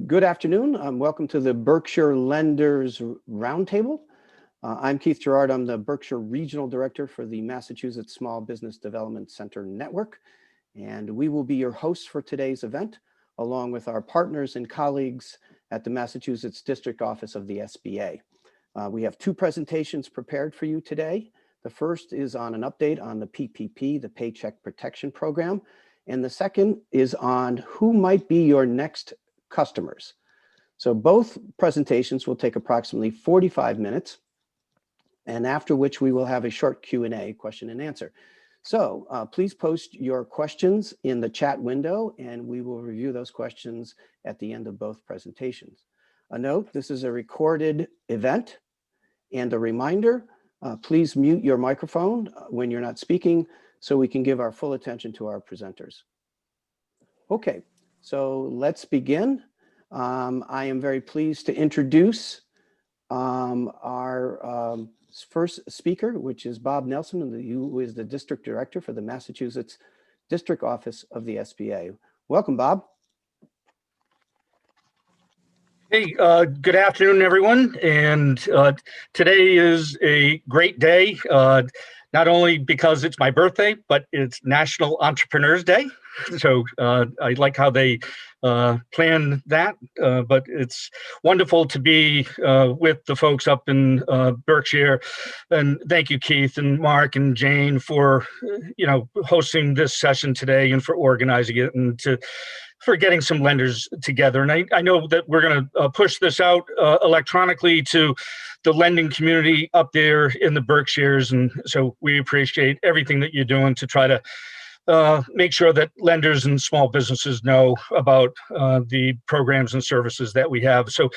Good afternoon. Welcome to the Berkshire Lenders Roundtable. I'm Keith Gerard. I'm the Berkshire Regional Director for the Massachusetts Small Business Development Center Network, and we will be your hosts for today's event, along with our partners and colleagues at the Massachusetts District Office of the SBA. We have two presentations prepared for you today. The first is on an update on the PPP, the Paycheck Protection Program, and the second is on who might be your next customers. So both presentations will take approximately 45 minutes, and after which we will have a short Q&A, question and answer. So please post your questions in the chat window, and we will review those questions at the end of both presentations. A note, this is a recorded event, and a reminder, please mute your microphone when you're not speaking so we can give our full attention to our presenters. Okay, so let's begin. I am very pleased to introduce our first speaker, which is Bob Nelson, who is the District Director for the Massachusetts District Office of the SBA. Welcome, Bob. Hey, good afternoon, everyone. And today is a great day, not only because it's my birthday, but it's National Entrepreneurs Day. So I like how they plan that, but it's wonderful to be with the folks up in Berkshire. And thank you, Keith and Mark and Jane, for hosting this session today and for organizing it and for getting some lenders together. And I know that we're going to push this out electronically to the lending community up there in the Berkshires. And so we appreciate everything that you're doing to try to make sure that lenders and small businesses know about the programs and services that we have. So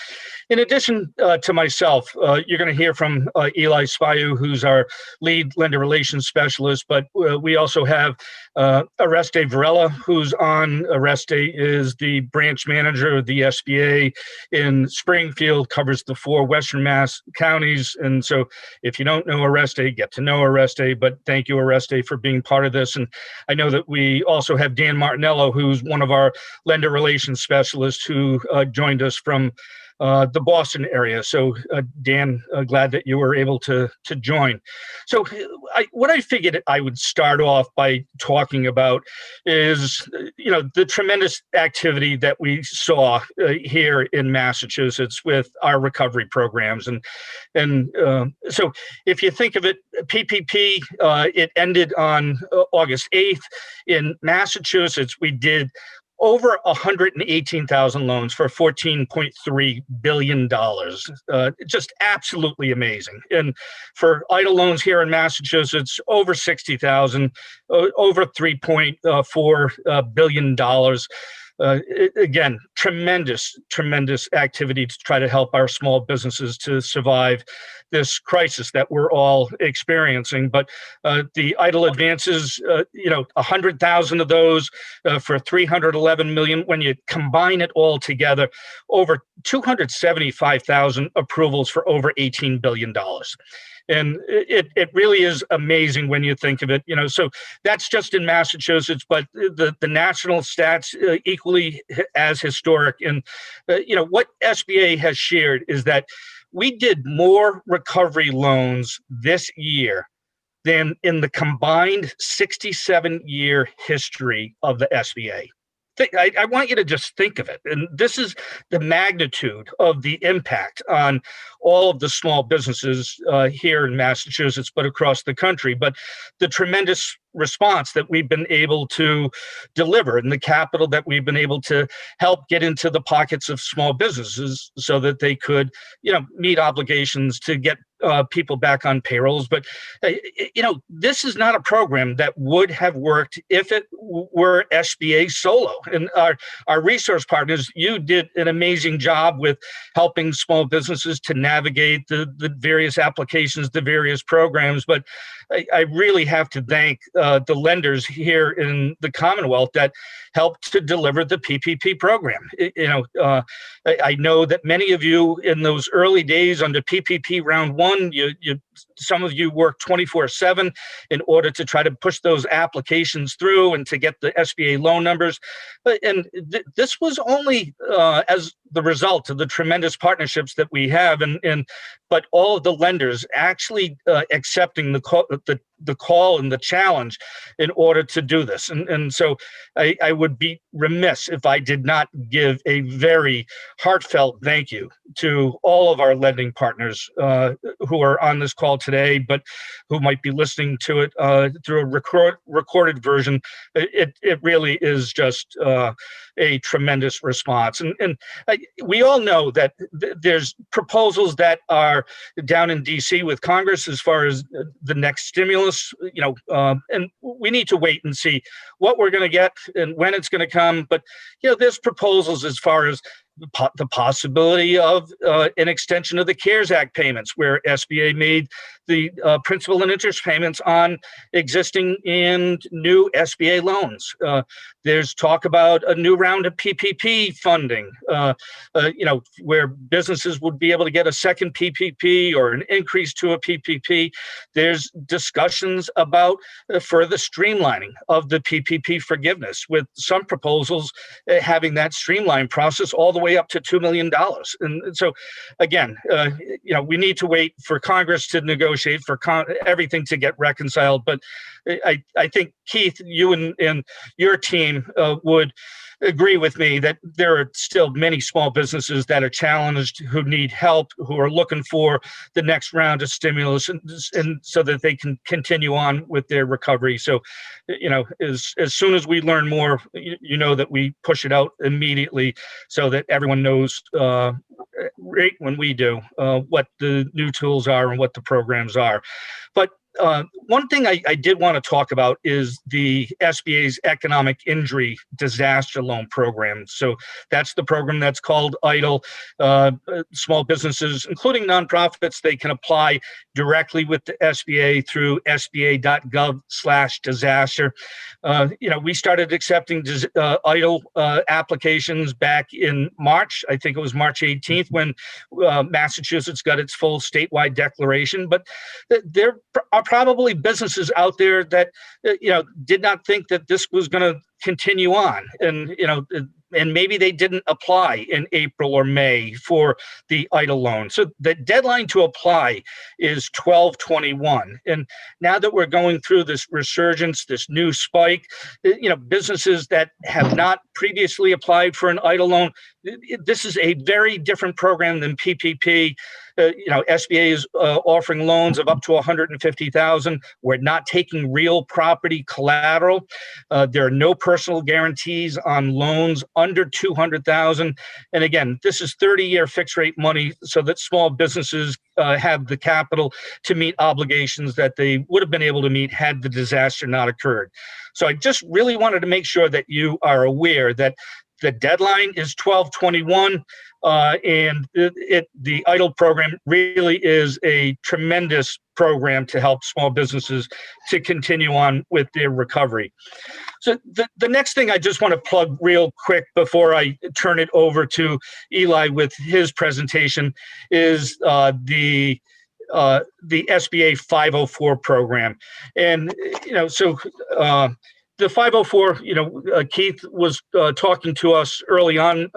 in addition to myself, you're going to hear from Eli Spyu, who's our lead lender relations specialist, but we also have Oreste Varela, who's on. Oreste is the branch manager of the SBA in Springfield, covers the 4 Western Mass counties. And so if you don't know Oreste, get to know Oreste, but thank you, Oreste, for being part of this. And I know that we also have Dan Martinello, who's one of our lender relations specialists who joined us from the Boston area. So Dan, glad that you were able to join. So what I figured I would start off by talking about is, the tremendous activity that we saw here in Massachusetts with our recovery programs. And so if you think of it, PPP, it ended on August 8th. In Massachusetts, we did over 118,000 loans for $14.3 billion. Just absolutely amazing. And for EIDL loans here in Massachusetts, over 60,000, over $3.4 billion. Again, tremendous activity to try to help our small businesses to survive this crisis that we're all experiencing. But the EIDL advances, 100,000 of those for $311 million. When you combine it all together, over 275,000 approvals for over $18 billion. And it really is amazing when you think of it, so that's just in Massachusetts, but the national stats equally as historic. And, what SBA has shared is that we did more recovery loans this year than in the combined 67-year history of the SBA. I want you to just think of it. And this is the magnitude of the impact on all of the small businesses here in Massachusetts, but across the country. But the tremendous response that we've been able to deliver and the capital that we've been able to help get into the pockets of small businesses so that they could, meet obligations to get people back on payrolls. But, this is not a program that would have worked if it were SBA solo. And our resource partners, you did an amazing job with helping small businesses to navigate the various applications, the various programs. But I really have to thank the lenders here in the Commonwealth that helped to deliver the PPP program. I know that many of you in those early days under PPP round 1 one. Some of you work 24/7 in order to try to push those applications through and to get the SBA loan numbers. This was only as the result of the tremendous partnerships that we have, but all of the lenders actually accepting the call and the challenge in order to do this. And so I would be remiss if I did not give a very heartfelt thank you to all of our lending partners who are on this call today, but who might be listening to it through a recorded version. It really is just a tremendous response. And we all know that there's proposals that are down in DC with Congress as far as the next stimulus, and we need to wait and see what we're going to get and when it's going to come. But, there's proposals as far as the possibility of an extension of the CARES Act payments, where SBA made the principal and interest payments on existing and new SBA loans. There's talk about a new round of PPP funding, where businesses would be able to get a second PPP or an increase to a PPP. There's discussions about further streamlining of the PPP forgiveness, with some proposals having that streamlined process all the way up to $2 million. And so, again, we need to wait for Congress to negotiate, for everything to get reconciled. But I think, Keith, you and your team would agree with me that there are still many small businesses that are challenged, who need help, who are looking for the next round of stimulus, and so that they can continue on with their recovery. So, as soon as we learn more, that we push it out immediately so that everyone knows right when we do what the new tools are and what the programs are. But one thing I did want to talk about is the SBA's Economic Injury Disaster Loan Program. So that's the program that's called EIDL. Small businesses, including nonprofits, they can apply directly with the SBA through sba.gov/disaster. We started accepting EIDL applications back in March. I think it was March 18th when Massachusetts got its full statewide declaration. But there are probably businesses out there that did not think that this was going to continue on, and maybe they didn't apply in April or May for the EIDL loan. So the deadline to apply is 12/21. And now that we're going through this resurgence, this new spike, businesses that have not previously applied for an EIDL loan, this is a very different program than PPP. SBA is offering loans of up to $150,000. We're not taking real property collateral. There are no personal guarantees on loans under $200,000. And again, this is 30-year fixed rate money, so that small businesses have the capital to meet obligations that they would have been able to meet had the disaster not occurred. So I just really wanted to make sure that you are aware that the deadline is 12/21, and the EIDL program really is a tremendous program to help small businesses to continue on with their recovery. So the next thing I just want to plug real quick before I turn it over to Eli with his presentation is the SBA 504 program. And, the 504, Keith was talking to us early on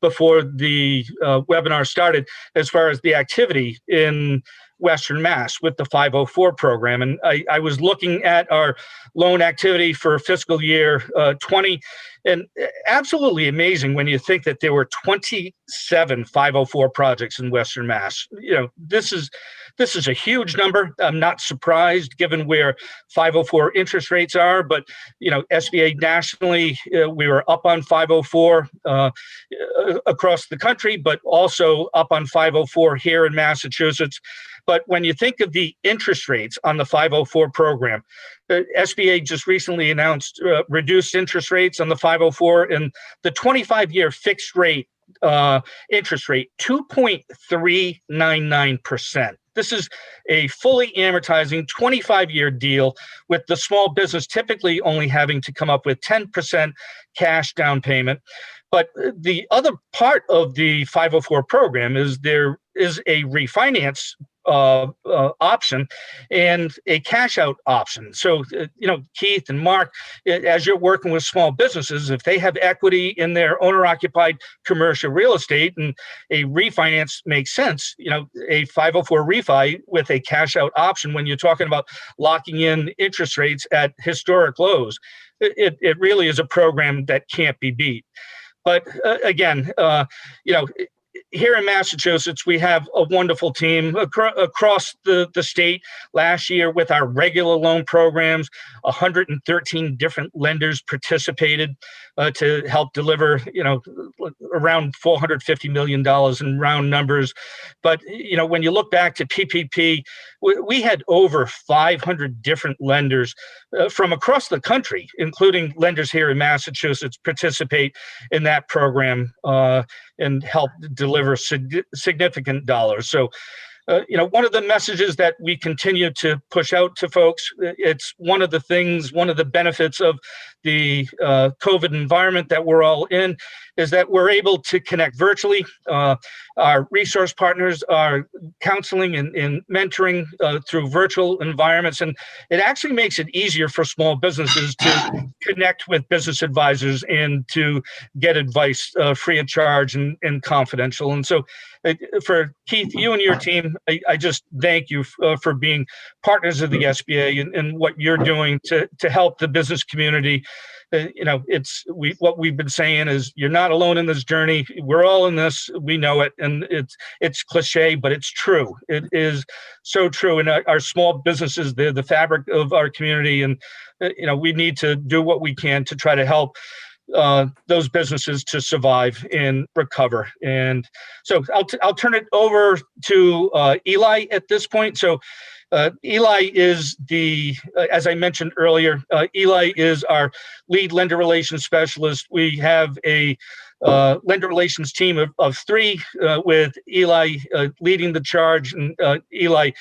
before the webinar started as far as the activity in Western Mass with the 504 program. And I was looking at our loan activity for fiscal year 20, and absolutely amazing when you think that there were 27 504 projects in Western Mass. This is a huge number. I'm not surprised given where 504 interest rates are, but SBA nationally, we were up on 504 across the country, but also up on 504 here in Massachusetts. But when you think of the interest rates on the 504 program, SBA just recently announced reduced interest rates on the 504, and the 25-year fixed rate interest rate, 2.399%. This is a fully amortizing 25-year deal, with the small business typically only having to come up with 10% cash down payment. But the other part of the 504 program is there is a refinance option and a cash out option. So, Keith and Mark, as you're working with small businesses, if they have equity in their owner occupied commercial real estate and a refinance makes sense, a 504 refi with a cash out option, when you're talking about locking in interest rates at historic lows, it really is a program that can't be beat. But again, here in Massachusetts, we have a wonderful team across the state. Last year, with our regular loan programs, 113 different lenders participated to help deliver, around $450 million in round numbers. But, when you look back to PPP, we had over 500 different lenders from across the country, including lenders here in Massachusetts, participate in that program and help deliver significant dollars. So, one of the messages that we continue to push out to folks, it's one of the benefits of the COVID environment that we're all in, is that we're able to connect virtually. Our resource partners are counseling and mentoring through virtual environments, and it actually makes it easier for small businesses to connect with business advisors and to get advice free of charge and confidential. And so for Keith, you and your team, I just thank you for being partners of the SBA and what you're doing to help the business community. What we've been saying is you're not alone in this journey. We're all in this. We know it, and it's cliche, but it's true. It is so true. And our small businesses, they're the fabric of our community, and we need to do what we can to try to help those businesses to survive and recover. And so I'll turn it over to Eli at this point. So Eli is as I mentioned earlier, Eli is our lead lender relations specialist. We have a lender relations team of three with Eli leading the charge. And Eli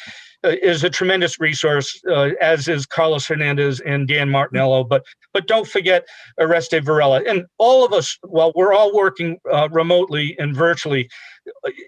is a tremendous resource, as is Carlos Hernandez and Dan Martinello. But don't forget Oreste Varela. And all of us, while we're all working remotely and virtually,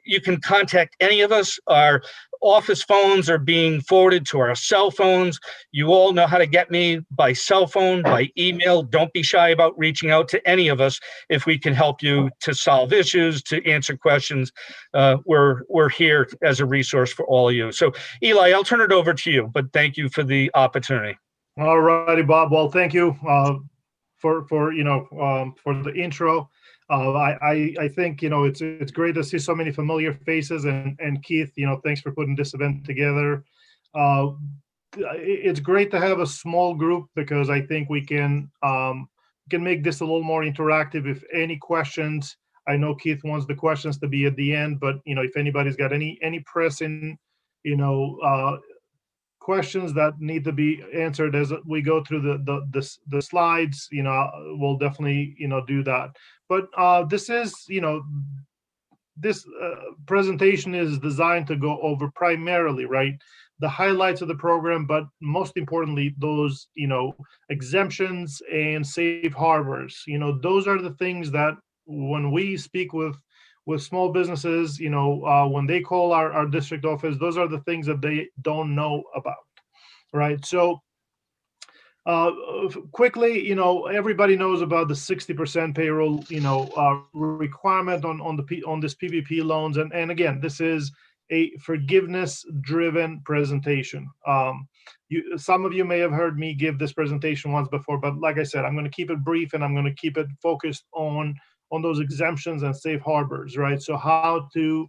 you can contact any of us. Our office phones are being forwarded to our cell phones. You all know how to get me by cell phone, by email. Don't be shy about reaching out to any of us if we can help you to solve issues, to answer questions. We're here as a resource for all of you. So, Eli, I'll turn it over to you, but thank you for the opportunity. All righty, Bob. Well, thank you for the intro. I think it's great to see so many familiar faces, and Keith, thanks for putting this event together. It's great to have a small group because I think we can make this a little more interactive. If any questions, I know Keith wants the questions to be at the end, but if anybody's got any pressing questions that need to be answered as we go through the slides, we'll definitely do that. But this presentation is designed to go over primarily, right, the highlights of the program, but most importantly, those exemptions and safe harbors. Those are the things that when we speak with small businesses, when they call our district office, those are the things that they don't know about, right? So quickly, everybody knows about the 60% payroll, requirement on this PPP loans, and again, this is a forgiveness-driven presentation. Some of you may have heard me give this presentation once before, but like I said, I'm going to keep it brief and I'm going to keep it focused on those exemptions and safe harbors, right? So how to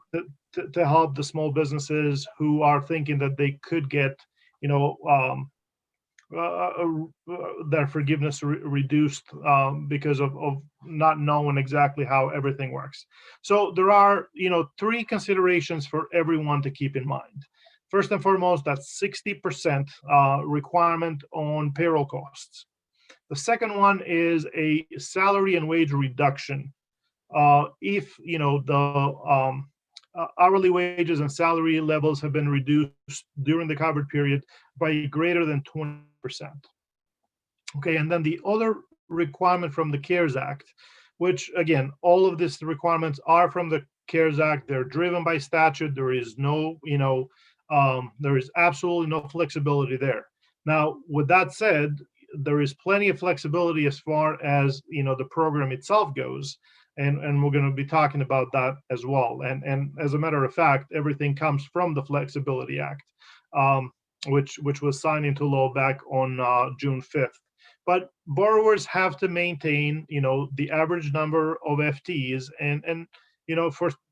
help the small businesses who are thinking that they could get, their forgiveness reduced because of not knowing exactly how everything works. So there are, three considerations for everyone to keep in mind. First and foremost, that's 60% requirement on payroll costs. The second one is a salary and wage reduction. If the hourly wages and salary levels have been reduced during the covered period by greater than 20%. Okay, and then the other requirement from the CARES Act, which again, all of these requirements are from the CARES Act. They're driven by statute. There is no, There is absolutely no flexibility there. Now, with that said, there is plenty of flexibility as far as the program itself goes, and we're going to be talking about that as well. And as a matter of fact, everything comes from the Flexibility Act, which was signed into law back on June 5th. But borrowers have to maintain the average number of FTEs, and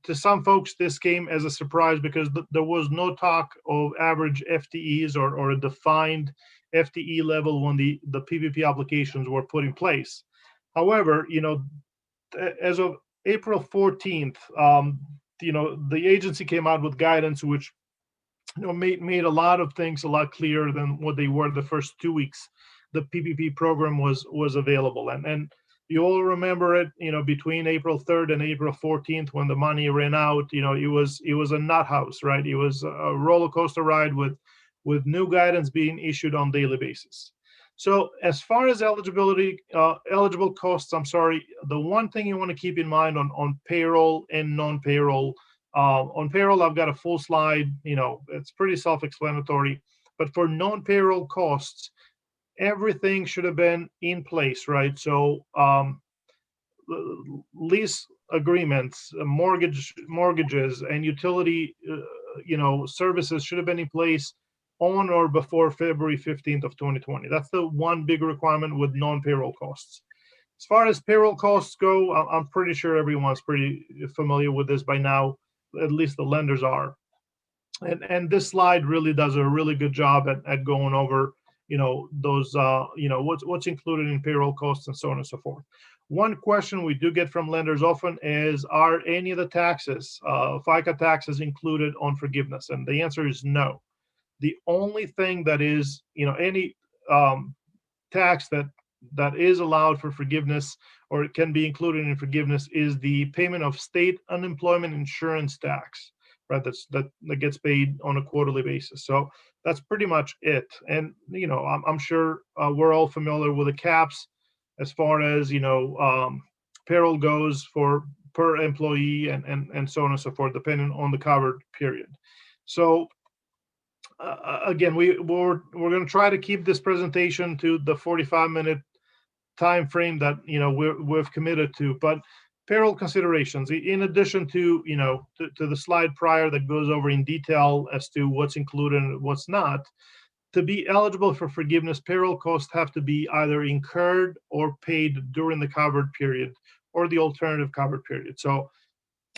to some folks this came as a surprise because there was no talk of average FTEs or a defined FTE level when the PPP applications were put in place. However, as of April 14th, the agency came out with guidance which made a lot of things a lot clearer than what they were the first 2 weeks the PPP program was available. And you all remember it, between April 3rd and April 14th when the money ran out, it was a nut house, right? It was a roller coaster ride with new guidance being issued on daily basis. So as far as eligible costs, the one thing you want to keep in mind on payroll and non-payroll, on payroll, I've got a full slide, it's pretty self-explanatory, but for non-payroll costs, everything should have been in place, right? So lease agreements, mortgages, and utility, services should have been in place on or before February 15th of 2020. That's the one big requirement with non-payroll costs. As far as payroll costs go, I'm pretty sure everyone's pretty familiar with this by now, at least the lenders are. And this slide really does a really good job at going over those, what's included in payroll costs and so on and so forth. One question we do get from lenders often is, are any of the taxes, FICA taxes, included on forgiveness? And the answer is no. The only thing that is, any tax that is allowed for forgiveness or it can be included in forgiveness is the payment of state unemployment insurance tax, right? That gets paid on a quarterly basis. So that's pretty much it. And I'm sure we're all familiar with the caps as far as payroll goes for per employee and so on and so forth, depending on the covered period. So again, we're going to try to keep this presentation to the 45-minute time frame that we've committed to. But payroll considerations, in addition to to the slide prior that goes over in detail as to what's included and what's not, to be eligible for forgiveness, payroll costs have to be either incurred or paid during the covered period or the alternative covered period. So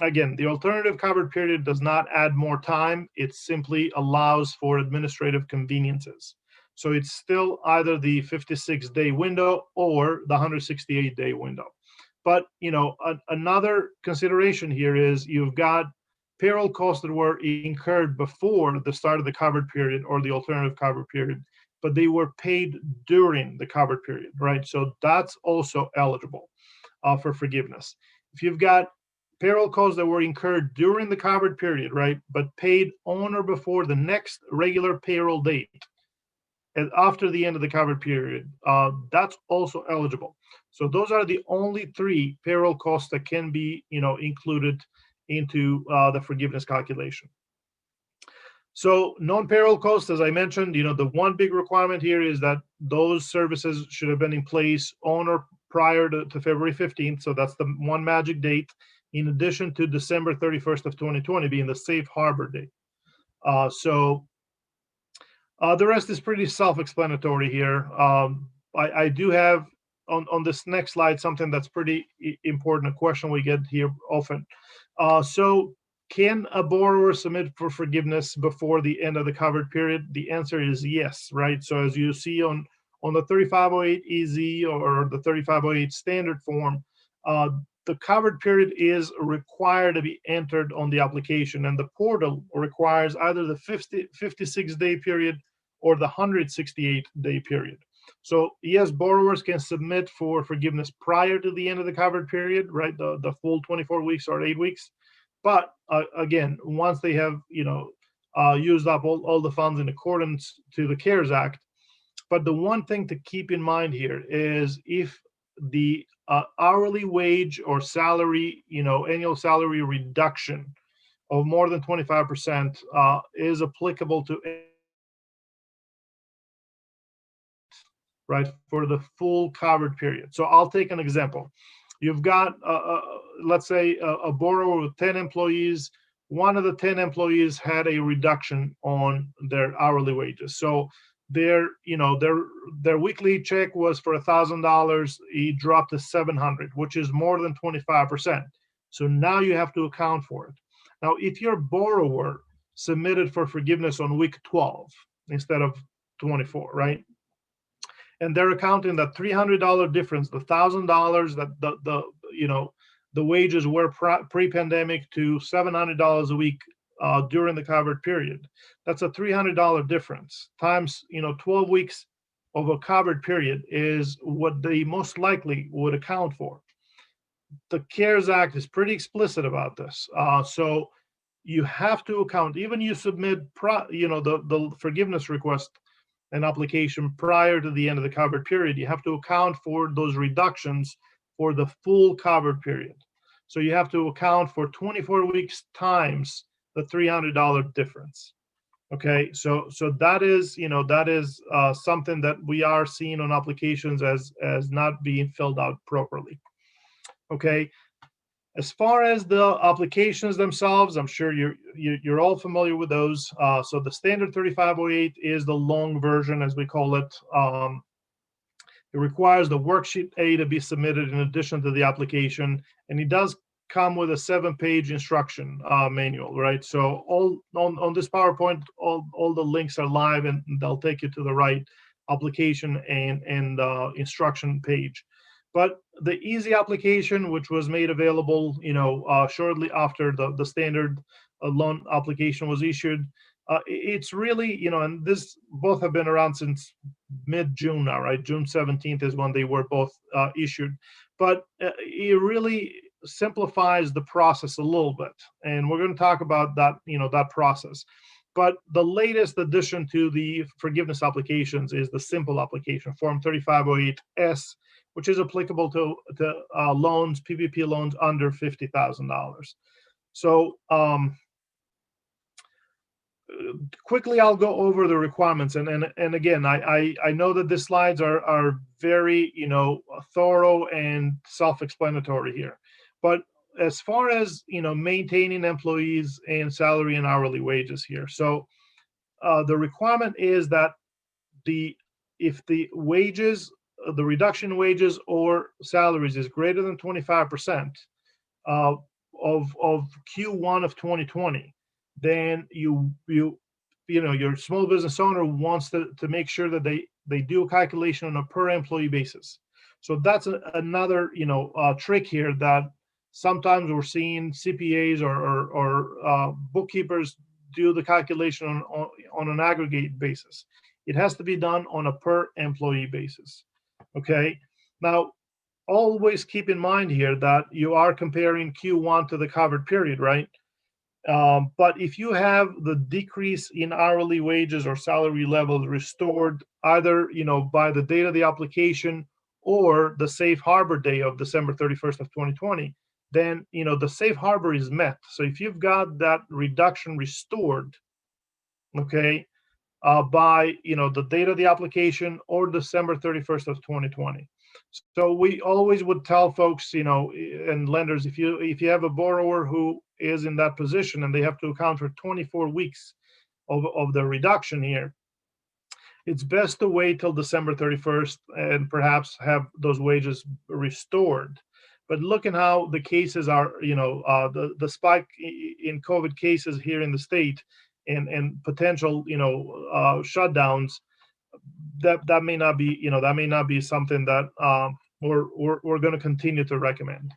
again, the alternative covered period does not add more time. It simply allows for administrative conveniences. So it's still either the 56-day window or the 168-day window. But another consideration here is you've got payroll costs that were incurred before the start of the covered period or the alternative covered period, but they were paid during the covered period, right? So that's also eligible for forgiveness. If you've got payroll costs that were incurred during the covered period, right, but paid on or before the next regular payroll date and after the end of the covered period, that's also eligible. So those are the only three payroll costs that can be, included into the forgiveness calculation. So non-payroll costs, as I mentioned, the one big requirement here is that those services should have been in place on or prior to February 15th. So that's the one magic date, in addition to December 31st of 2020 being the safe harbor date. The rest is pretty self-explanatory here. I do have on this next slide something that's pretty important, a question we get here often. So can a borrower submit for forgiveness before the end of the covered period? The answer is yes, right? So as you see on the 3508 EZ or the 3508 standard form, the covered period is required to be entered on the application, and the portal requires either the 56-day period or the 168-day period. So yes, borrowers can submit for forgiveness prior to the end of the covered period, right? The full 24 weeks or 8 weeks. But again, once they have used up all the funds in accordance to the CARES Act. But the one thing to keep in mind here is if the hourly wage or salary, annual salary reduction of more than 25% is applicable to, right, for the full covered period. So I'll take an example. You've got, let's say, a borrower with 10 employees. One of the 10 employees had a reduction on their hourly wages. So their weekly check was for $1,000. He dropped to $700, which is more than 25%. So now you have to account for it. Now, if your borrower submitted for forgiveness on week 12 instead of 24, right? And they're accounting that $300 difference, the $1,000 that the wages were pre-pandemic to $700 a week during the covered period. That's a $300 difference times 12 weeks of a covered period is what they most likely would account for. The CARES Act is pretty explicit about this. So you have to account, even you submit the forgiveness request and application prior to the end of the covered period, you have to account for those reductions for the full covered period. So you have to account for 24 weeks times the $300 difference. Okay, so that is something that we are seeing on applications as not being filled out properly. Okay, as far as the applications themselves, I'm sure you're all familiar with those. So the standard 3508 is the long version, as we call it. It requires the worksheet A to be submitted in addition to the application, and it does come with a 7-page instruction manual, right? So all on this PowerPoint, all the links are live, and they'll take you to the right application and instruction page. But the easy application, which was made available, shortly after the standard loan application was issued, it's really, and this both have been around since mid-June now, right? June 17th is when they were both issued. But it really simplifies the process a little bit, and we're going to talk about that, that process. But the latest addition to the forgiveness applications is the simple application, Form 3508S, which is applicable to loans, PPP loans under $50,000. So quickly, I'll go over the requirements. And again, I know that the slides are very, thorough and self-explanatory here. But as far as, maintaining employees and salary and hourly wages here. So the requirement is that if the wages, the reduction in wages or salaries is greater than 25% of Q1 of 2020, then your small business owner wants to make sure that they do a calculation on a per employee basis. So that's another trick here that sometimes we're seeing CPAs or bookkeepers do the calculation on an aggregate basis. It has to be done on a per employee basis. Okay. Now, always keep in mind here that you are comparing Q1 to the covered period, right? But if you have the decrease in hourly wages or salary levels restored either by the date of the application or the safe harbor day of December 31st of 2020, then the safe harbor is met. So if you've got that reduction restored, okay, by the date of the application or December 31st of 2020. So we always would tell folks, and lenders, if you have a borrower who is in that position and they have to account for 24 weeks of the reduction here, it's best to wait till December 31st and perhaps have those wages restored. But look at how the cases are, the spike in COVID cases here in the state and potential, shutdowns. That may not be something that we're going to continue to recommend.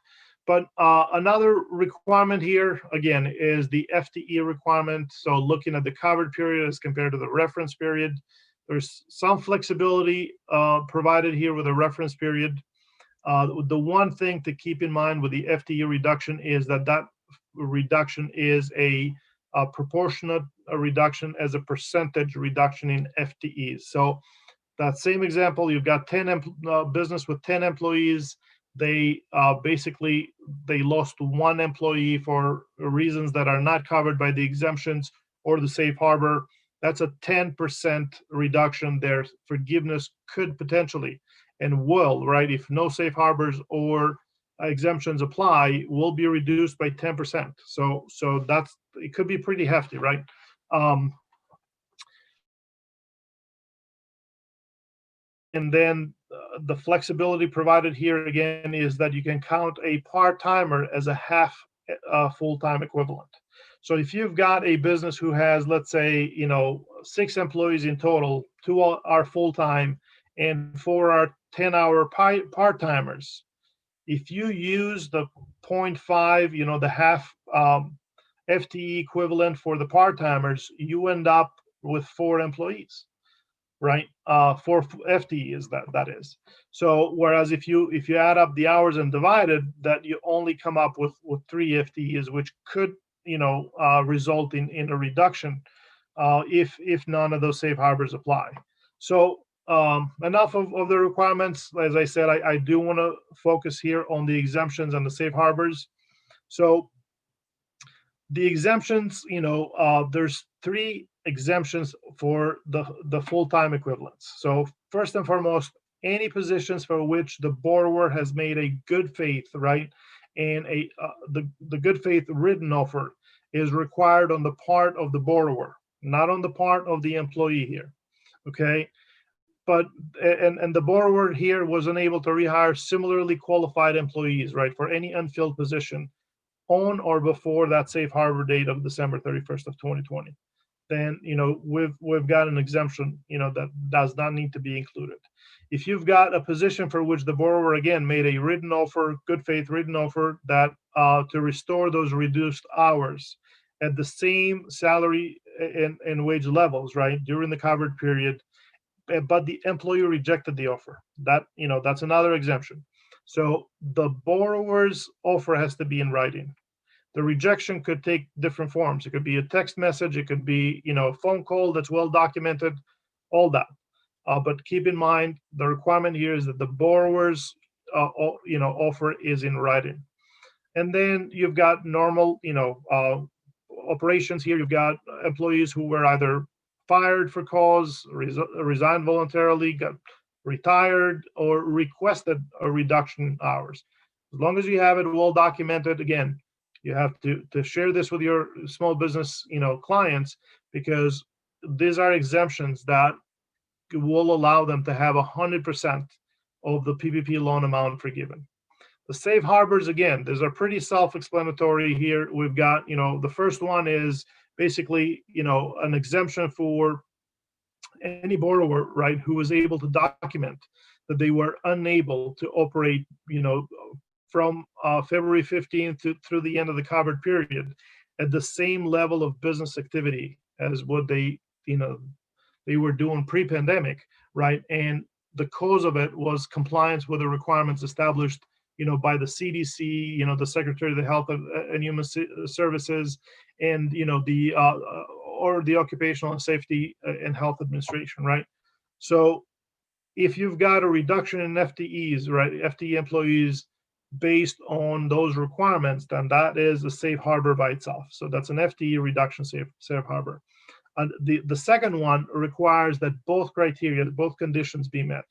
But another requirement here, again, is the FTE requirement. So looking at the covered period as compared to the reference period, there's some flexibility provided here with a reference period. The one thing to keep in mind with the FTE reduction is that reduction is a proportionate reduction as a percentage reduction in FTEs. So that same example, you've got business with 10 employees. they basically they lost one employee for reasons that are not covered by the exemptions or the safe harbor, that's a 10% reduction. Their forgiveness could potentially and will, right, if no safe harbors or exemptions apply, will be reduced by 10%. So that's, it could be pretty hefty, right? And then the flexibility provided here again is that you can count a part-timer as a half full-time equivalent. So if you've got a business who has, let's say, 6 employees in total, 2 are full-time and 4 are 10-hour part-timers, if you use the 0.5, the half FTE equivalent for the part-timers, you end up with 4 employees, right? 4 FTEs, that is. So whereas if you add up the hours and divide it, that you only come up with 3 FTEs, which could result in a reduction if none of those safe harbors apply. So enough of the requirements. As I said, I do want to focus here on the exemptions and the safe harbors. So the exemptions, there's 3 exemptions for the full-time equivalents. So first and foremost, any positions for which the borrower has made a good faith, right, and the good faith written offer is required on the part of the borrower, not on the part of the employee here. Okay. But and the borrower here was unable to rehire similarly qualified employees, right, for any unfilled position on or before that safe harbor date of December 31st of 2020. Then we've got an exemption that does not need to be included. If you've got a position for which the borrower again made a written offer, good faith written offer, that to restore those reduced hours at the same salary and wage levels, right, during the covered period, but the employee rejected the offer, that's another exemption. So the borrower's offer has to be in writing. The rejection could take different forms. It could be a text message, it could be a phone call that's well documented, all that. But keep in mind, the requirement here is that the borrower's offer is in writing. And then you've got normal operations here. You've got employees who were either fired for cause, resigned voluntarily, got retired, or requested a reduction in hours. As long as you have it well documented, again, you have to share this with your small business clients, because these are exemptions that will allow them to have 100% of the PPP loan amount forgiven. The safe harbors, again, these are pretty self-explanatory here. We've got, the first one is basically, an exemption for any borrower, right, who was able to document that they were unable to operate, from February 15th through the end of the covered period at the same level of business activity as what they were doing pre-pandemic, right? And the cause of it was compliance with the requirements established by the CDC, the Secretary of the Health and Human Services, and or the Occupational Safety and Health Administration, right? So if you've got a reduction in FTEs, right, FTE employees based on those requirements, then that is a safe harbor by itself. So that's an FTE reduction safe harbor. The second one requires that both criteria, both conditions be met.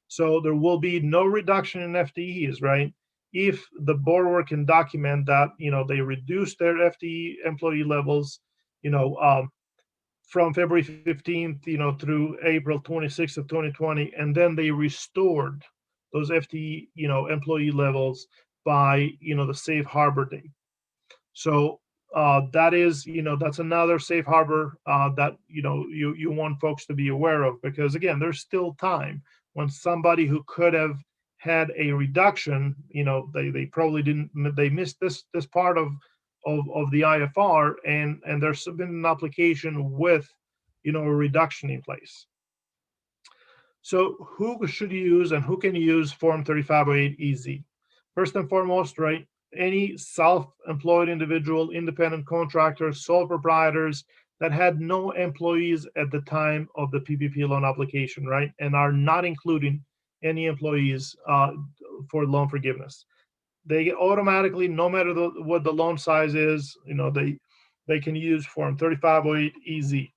So there will be no reduction in FTEs, right, if the borrower can document that they reduced their FTE employee levels from February 15th through April 26th of 2020, and then they restored those FTE employee levels by the safe harbor date. So that is that's another safe harbor that you want folks to be aware of, because again, there's still time when somebody who could have had a reduction, they probably they missed this part of the IFR, and there's been an application with a reduction in place. So who should use and who can use Form 3508EZ? First and foremost, right, any self-employed individual, independent contractors, sole proprietors that had no employees at the time of the PPP loan application, right, and are not including any employees for loan forgiveness. They automatically, no matter what the loan size is, they can use Form 3508EZ.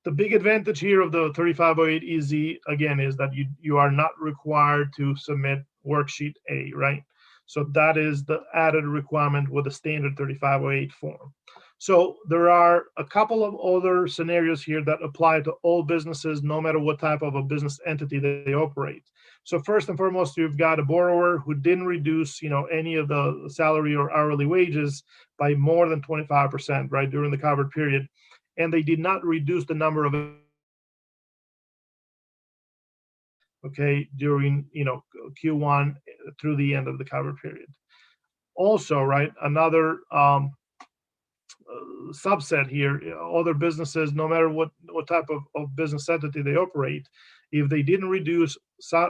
The big advantage here of the 3508EZ, again, is that you are not required to submit worksheet A, right? So that is the added requirement with the standard 3508 form. So there are a couple of other scenarios here that apply to all businesses, no matter what type of a business entity they operate. So first and foremost, you've got a borrower who didn't reduce, any of the salary or hourly wages by more than 25%, right, during the covered period, and they did not reduce the number of during Q1 through the end of the covered period. Also, right, another subset here, other businesses, no matter what type of business entity they operate, if they didn't reduce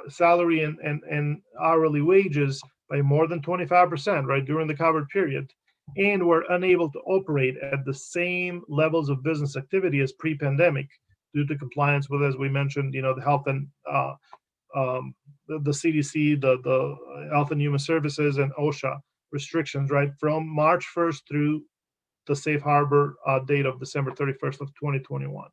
salary and hourly wages by more than 25%, right, during the covered period, and were unable to operate at the same levels of business activity as pre-pandemic due to compliance with, as we mentioned, the health and the CDC, the Health and Human Services, and OSHA restrictions, right, from March 1st through the safe harbor date of December 31st of 2021.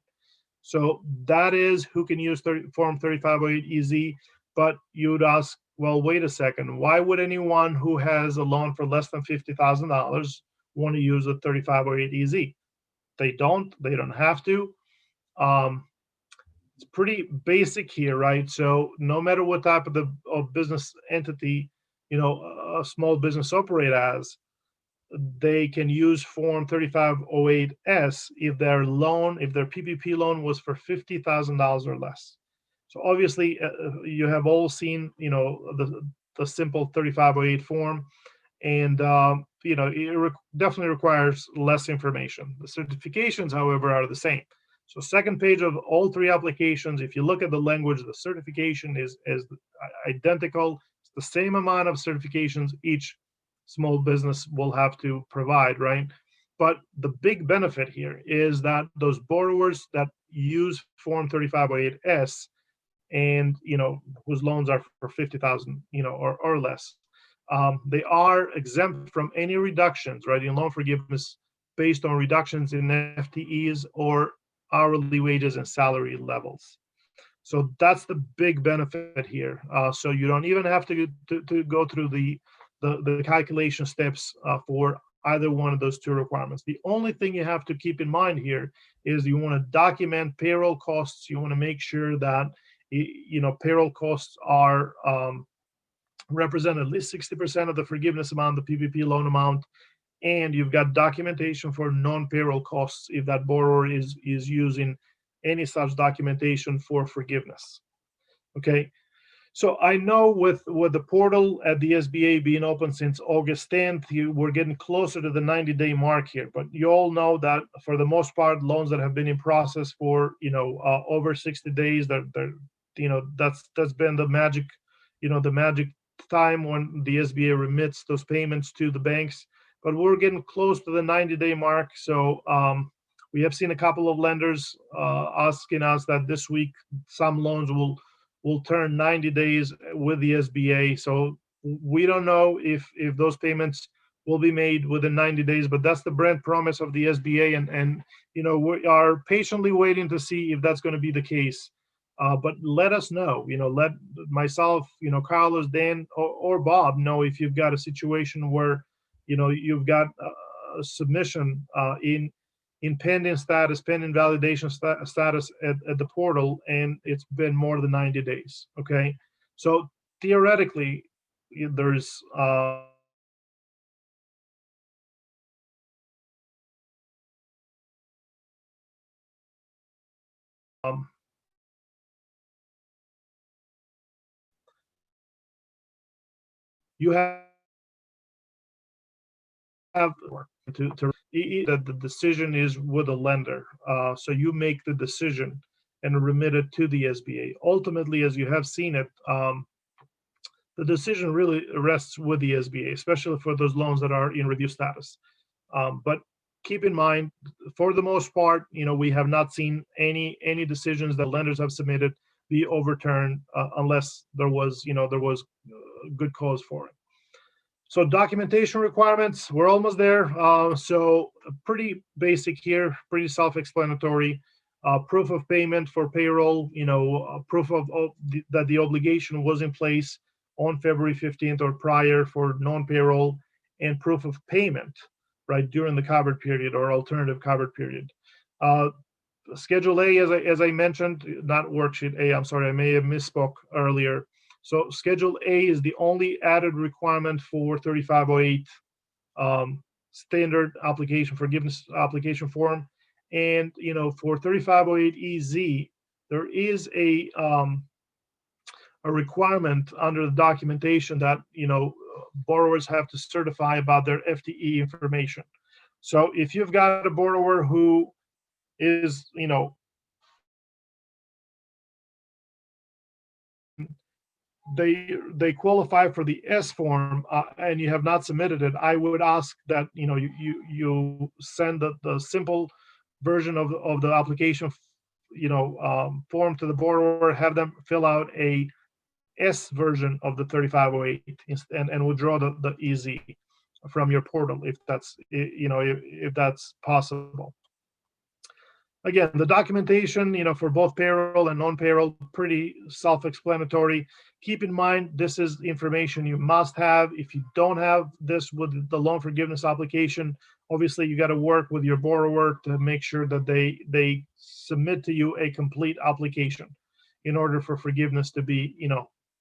So that is who can use Form 3508EZ, but you would ask, well, wait a second, why would anyone who has a loan for less than $50,000 want to use a 3508EZ? They don't have to. It's pretty basic here, right? So no matter what type of business entity, a small business operate as, they can use Form 3508S if their PPP loan was for $50,000 or less. So obviously, you have all seen, the simple 3508 form, and it definitely requires less information. The certifications, however, are the same. So second page of all three applications, if you look at the language, the certification is identical. It's the same amount of certifications each small business will have to provide, right? But the big benefit here is that those borrowers that use Form 3508S and whose loans are for 50,000 or less, they are exempt from any reductions, right, in loan forgiveness based on reductions in FTEs or hourly wages and salary levels. So that's the big benefit here. So you don't even have to go through the calculation steps for either one of those two requirements. The only thing you have to keep in mind here is you want to document payroll costs. You want to make sure that payroll costs are represent at least 60% of the forgiveness amount, the PPP loan amount, and you've got documentation for non-payroll costs if that borrower is using any such documentation for forgiveness. Okay. So I know with the portal at the SBA being open since August 10th, we're getting closer to the 90-day mark here. But you all know that for the most part, loans that have been in process for over 60 days, that's been the magic, the magic time when the SBA remits those payments to the banks. But we're getting close to the 90-day mark. So we have seen a couple of lenders asking us that this week some loans will turn 90 days with the SBA. So we don't know if those payments will be made within 90 days, but that's the brand promise of the SBA. And we are patiently waiting to see if that's going to be the case. But let us know, let myself, Carlos, Dan, or Bob know if you've got a situation where, you've got a submission in pending status, pending validation status at the portal, and it's been more than 90 days. Okay. So theoretically, there's you have to that the decision is with a lender. So you make the decision and remit it to the SBA. Ultimately, as you have seen it, the decision really rests with the SBA, especially for those loans that are in review status. But keep in mind, for the most part, we have not seen any decisions that lenders have submitted be overturned unless there was good cause for it. So documentation requirements, we're almost there. So pretty basic here, pretty self-explanatory. Proof of payment for payroll, proof of that the obligation was in place on February 15th or prior for non-payroll, and proof of payment, right, during the covered period or alternative covered period. Schedule A, as I mentioned, not worksheet A, I'm sorry, I may have misspoke earlier. So Schedule A is the only added requirement for 3508 standard application forgiveness application form. And for 3508 EZ, there is a requirement under the documentation that borrowers have to certify about their FTE information. So if you've got a borrower who is they qualify for the S form and you have not submitted it, I would ask that you send the simple version of the application form to the borrower, have them fill out a S version of the 3508 and withdraw the EZ from your portal if that's if that's possible. Again, the documentation, for both payroll and non-payroll, pretty self-explanatory. Keep in mind, this is information you must have. If you don't have this with the loan forgiveness application, obviously you got to work with your borrower to make sure that they submit to you a complete application in order for forgiveness to be,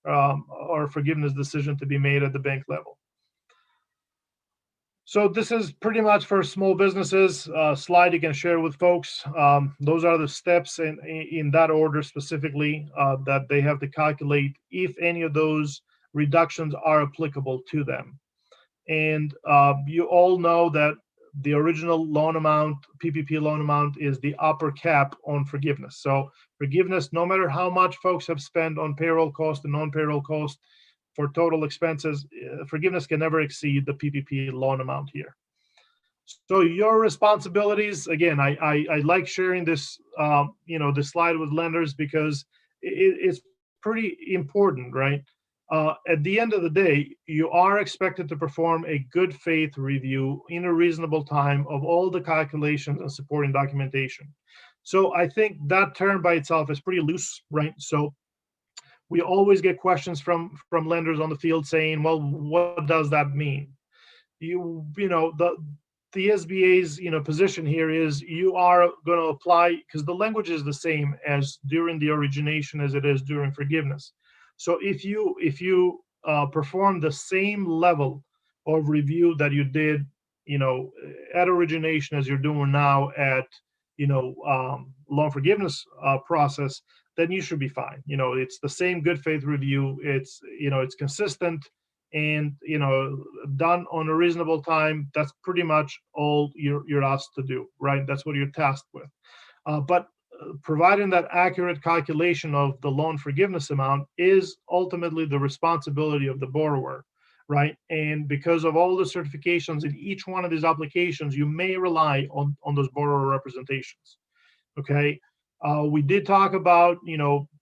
or forgiveness decision to be made at the bank level. So this is pretty much for small businesses. Slide you can share with folks. Those are the steps in that order specifically that they have to calculate if any of those reductions are applicable to them. And you all know that the original loan amount, PPP loan amount, is the upper cap on forgiveness. So forgiveness, no matter how much folks have spent on payroll cost and non-payroll cost, for total expenses, forgiveness can never exceed the PPP loan amount here. So your responsibilities, again, I like sharing this, this slide with lenders because it's pretty important, right? At the end of the day, you are expected to perform a good faith review in a reasonable time of all the calculations and supporting documentation. So I think that term by itself is pretty loose, right? So we always get questions from lenders on the field saying, well, what does that mean? The SBA's position here is you are going to apply, because the language is the same as during the origination as it is during forgiveness. So if you perform the same level of review that you did at origination as you're doing now at loan forgiveness process, then you should be fine. It's the same good faith review. It's consistent and done on a reasonable time. That's pretty much all you're asked to do, right? That's what you're tasked with. But providing that accurate calculation of the loan forgiveness amount is ultimately the responsibility of the borrower, right? And because of all the certifications in each one of these applications, you may rely on those borrower representations. Okay. We did talk about,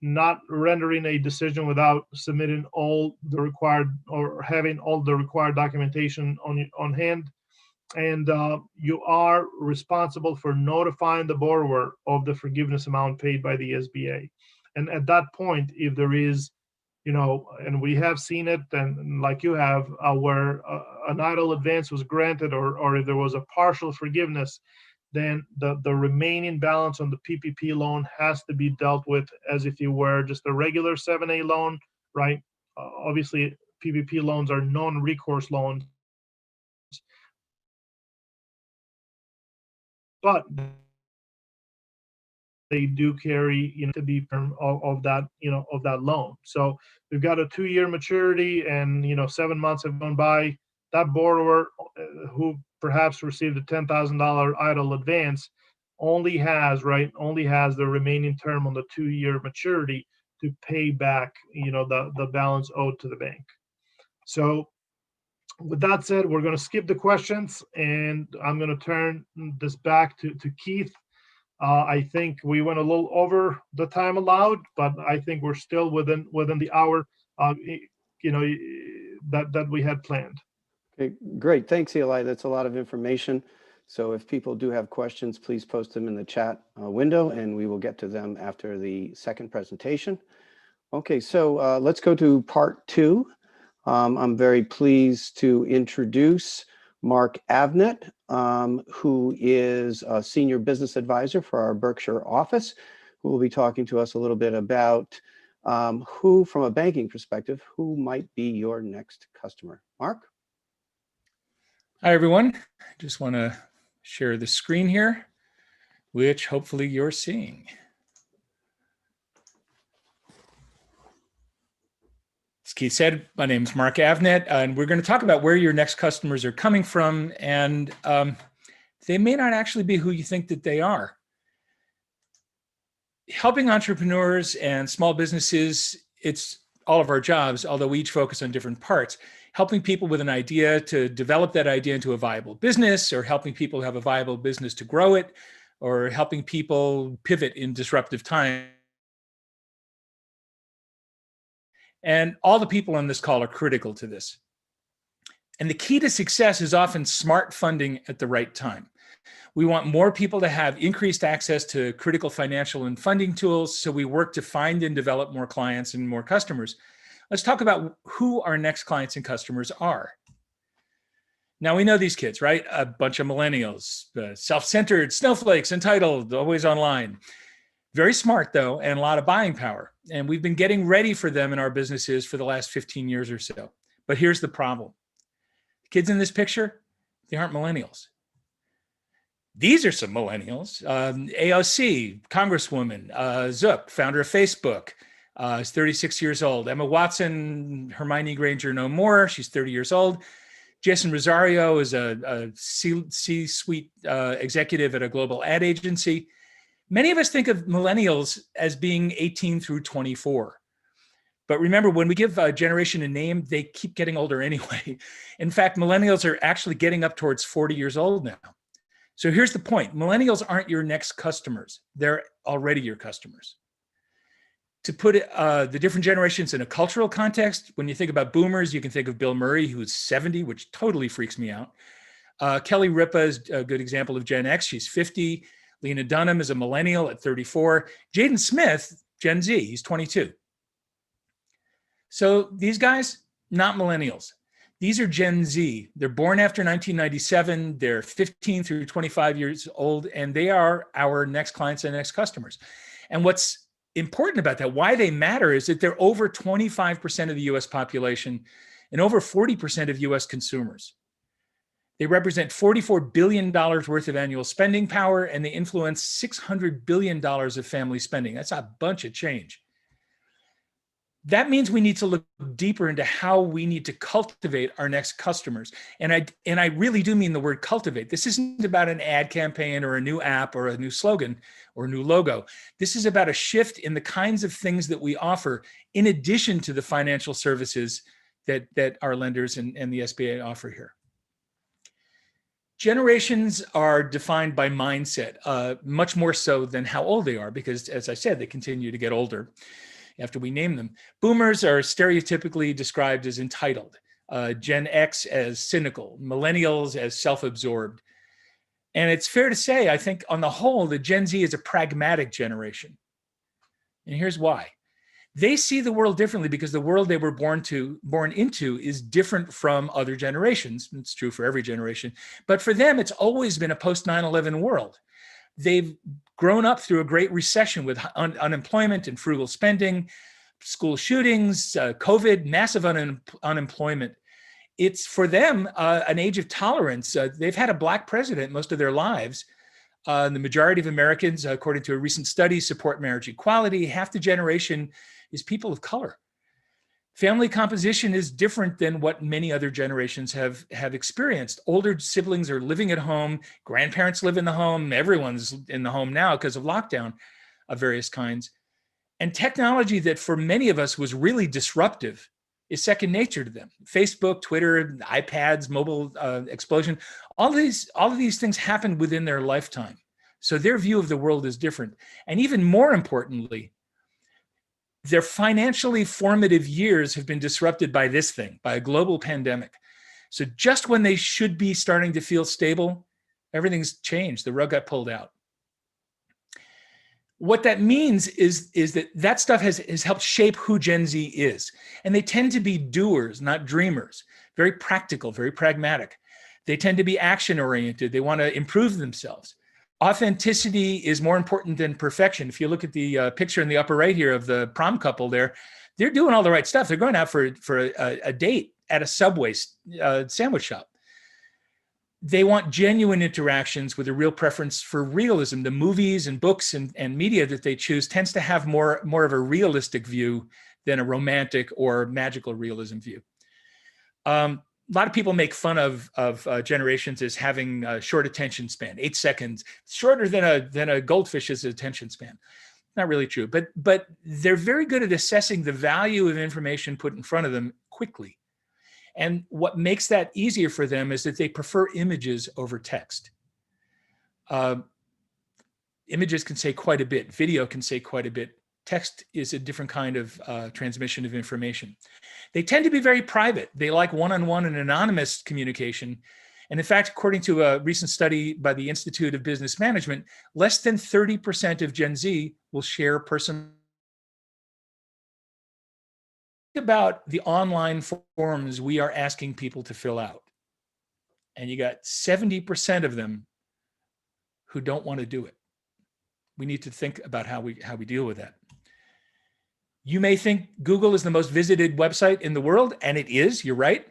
not rendering a decision without submitting all the required or having all the required documentation on hand. And you are responsible for notifying the borrower of the forgiveness amount paid by the SBA. And at that point, if there is, and we have seen it, and like you have, where an idle advance was granted or if there was a partial forgiveness, then the remaining balance on the PPP loan has to be dealt with as if you were just a regular 7A loan, right? Obviously, PPP loans are non-recourse loans, but they do carry, to be term of that, of that loan. So we've got a 2-year maturity, and 7 months have gone by. That borrower who perhaps received a $10,000 idle advance only has the remaining term on the 2-year maturity to pay back, the balance owed to the bank. So with that said, we're going to skip the questions, and I'm going to turn this back to Keith. I think we went a little over the time allowed, but I think we're still within the hour. that we had planned. Okay, great. Thanks, Eli. That's a lot of information. So if people do have questions, please post them in the chat window and we will get to them after the second presentation. Okay, so let's go to part two. I'm very pleased to introduce Mark Avnet, who is a senior business advisor for our Berkshire office, who will be talking to us a little bit about who, from a banking perspective, who might be your next customer. Mark? Hi, everyone. I just want to share the screen here, which hopefully you're seeing. As Keith said, my name is Mark Avnet, and we're going to talk about where your next customers are coming from, and they may not actually be who you think that they are. Helping entrepreneurs and small businesses, it's all of our jobs, although we each focus on different parts. Helping people with an idea to develop that idea into a viable business, or helping people have a viable business to grow it, or helping people pivot in disruptive times. And all the people on this call are critical to this. And the key to success is often smart funding at the right time. We want more people to have increased access to critical financial and funding tools, so we work to find and develop more clients and more customers. Let's talk about who our next clients and customers are. Now, we know these kids, right? A bunch of millennials, self-centered, snowflakes, entitled, always online. Very smart, though, and a lot of buying power. And we've been getting ready for them in our businesses for the last 15 years or so. But here's the problem. The kids in this picture, they aren't millennials. These are some millennials. AOC, Congresswoman, Zook, founder of Facebook, is 36 years old. Emma Watson, Hermione Granger, no more. She's 30 years old. Jason Rosario is a C-suite executive at a global ad agency. Many of us think of millennials as being 18 through 24. But remember, when we give a generation a name, they keep getting older anyway. In fact, millennials are actually getting up towards 40 years old now. So here's the point. Millennials aren't your next customers. They're already your customers. To put the different generations in a cultural context, when you think about boomers, you can think of Bill Murray, who's 70, which totally freaks me out. Kelly Ripa is a good example of Gen X. She's 50. Lena Dunham is a millennial at 34. Jaden Smith, Gen Z, he's 22. So these guys, not millennials. These are Gen Z. They're born after 1997. They're 15 through 25 years old, and they are our next clients and next customers. And what's important about that, why they matter, is that they're over 25% of the US population and over 40% of US consumers. They represent $44 billion worth of annual spending power, and they influence $600 billion of family spending. That's a bunch of change. That means we need to look deeper into how we need to cultivate our next customers. And I really do mean the word cultivate. This isn't about an ad campaign or a new app or a new slogan or a new logo. This is about a shift in the kinds of things that we offer in addition to the financial services that our lenders and the SBA offer here. Generations are defined by mindset, much more so than how old they are, because as I said, they continue to get older after we name them. Boomers are stereotypically described as entitled, Gen X as cynical, millennials as self-absorbed. And it's fair to say, I think on the whole, the Gen Z is a pragmatic generation. And here's why. They see the world differently because the world they were born into is different from other generations. It's true for every generation. But for them, it's always been a post 9/11 world. They've grown up through a great recession with unemployment and frugal spending, school shootings, COVID, massive unemployment. It's for them an age of tolerance. They've had a Black president most of their lives. The majority of Americans, according to a recent study, support marriage equality. Half the generation is people of color. Family composition is different than what many other generations have experienced. Older siblings are living at home. Grandparents live in the home. Everyone's in the home now because of lockdown of various kinds. And technology that for many of us was really disruptive is second nature to them. Facebook, Twitter, iPads, mobile explosion, all of these things happened within their lifetime. So their view of the world is different. And even more importantly, Their financially formative years have been disrupted by this thing, by a global pandemic. So just when they should be starting to feel stable, everything's changed. The rug got pulled out. What that means is that stuff has helped shape who Gen Z is. And they tend to be doers, not dreamers, very practical, very pragmatic. They tend to be action oriented. They want to improve themselves. Authenticity is more important than perfection. If you look at the picture in the upper right here of the prom couple there, they're doing all the right stuff. They're going out for a date at a Subway sandwich shop. They want genuine interactions with a real preference for realism. The movies and books and media that they choose tends to have more of a realistic view than a romantic or magical realism view. A lot of people make fun of generations as having a short attention span, 8 seconds, shorter than a goldfish's attention span. Not really true, but they're very good at assessing the value of information put in front of them quickly. And what makes that easier for them is that they prefer images over text. Images can say quite a bit. Video can say quite a bit. Text is a different kind of transmission of information. They tend to be very private. They like one-on-one and anonymous communication. And in fact, according to a recent study by the Institute of Business Management, less than 30% of Gen Z will share personal. Think about the online forms we are asking people to fill out. And you got 70% of them who don't want to do it. We need to think about how we deal with that. You may think Google is the most visited website in the world, and it is, you're right.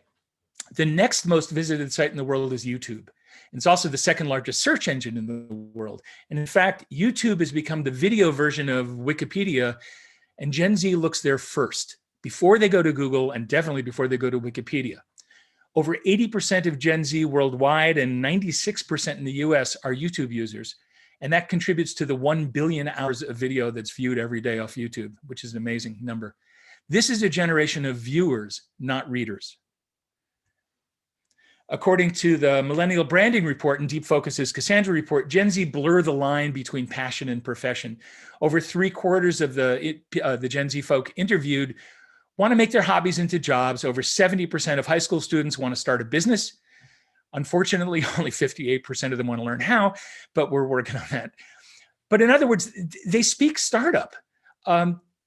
The next most visited site in the world is YouTube. It's also the second largest search engine in the world. And in fact, YouTube has become the video version of Wikipedia, and Gen Z looks there first, before they go to Google, and definitely before they go to Wikipedia. Over 80% of Gen Z worldwide and 96% in the US are YouTube users. And that contributes to the 1 billion hours of video that's viewed every day off YouTube, which is an amazing number. This is a generation of viewers, not readers. According to the Millennial Branding Report and Deep Focus's Cassandra Report, Gen Z blur the line between passion and profession. Over 3/4 of the Gen Z folk interviewed want to make their hobbies into jobs. Over 70% of high school students want to start a business. Unfortunately, only 58% of them want to learn how, but we're working on that. But in other words, they speak startup.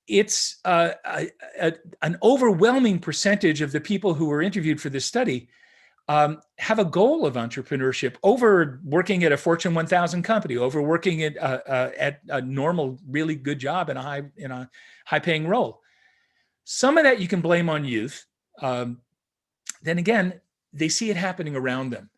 It's an overwhelming percentage of the people who were interviewed for this study have a goal of entrepreneurship over working at a Fortune 1000 company, over working at a normal, really good job in a high-paying role. Some of that you can blame on youth. Then again, they see it happening around them.